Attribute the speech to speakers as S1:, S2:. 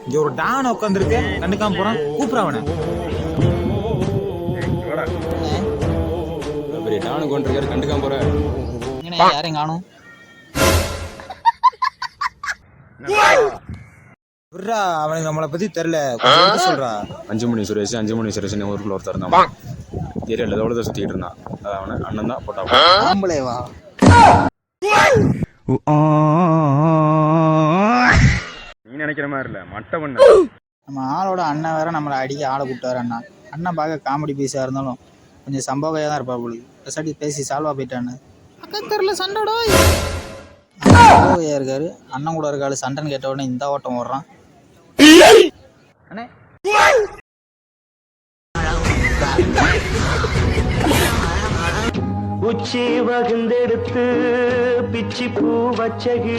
S1: இங்க ஒரு டான் உட்காந்துருக்கு, கண்டுக்காம போறான். கூப்பிட அவனை.
S2: பெரிய டானு கொண்டிருக்காரு, கண்டுக்காம போற.
S3: யாரையும் காணும்.
S1: அவனுக்கு நம்மளை பத்தி தெரியல சொல்றா.
S2: 5 மணி சுரேஷ் ஊருக்குள்ள ஒருத்தர் இருந்தான். ஏரியாவில் எவ்வளோ சுத்திட்டு இருந்தான். அவனை அண்ணன் தான் போட்டா.
S3: ஆம்பளேவா?
S2: நீ நினைக்கிற மாதிரி இல்ல, மட்ட பண்ண.
S3: நம்ம ஆளோட அண்ணன் வேற நம்மளை அடிக்க ஆளை கூப்பிட்டாரு. அண்ணன் பார்க்க காமெடி பீஸா இருந்தாலும் கொஞ்சம் சம்பவையா தான் இருப்பா போல. சட்டி பேசி சால்வா போயிட்டான்னு அக்கத்தரில் சண்டைடா இருக்காரு. அண்ணன் கூட இருக்காரு. சண்டைன்னு கேட்ட உடனே இந்த ஓட்டம் ஓடுறான்.
S4: உச்சி வகுந்தெடுத்து பிச்சி பூ வச்சகி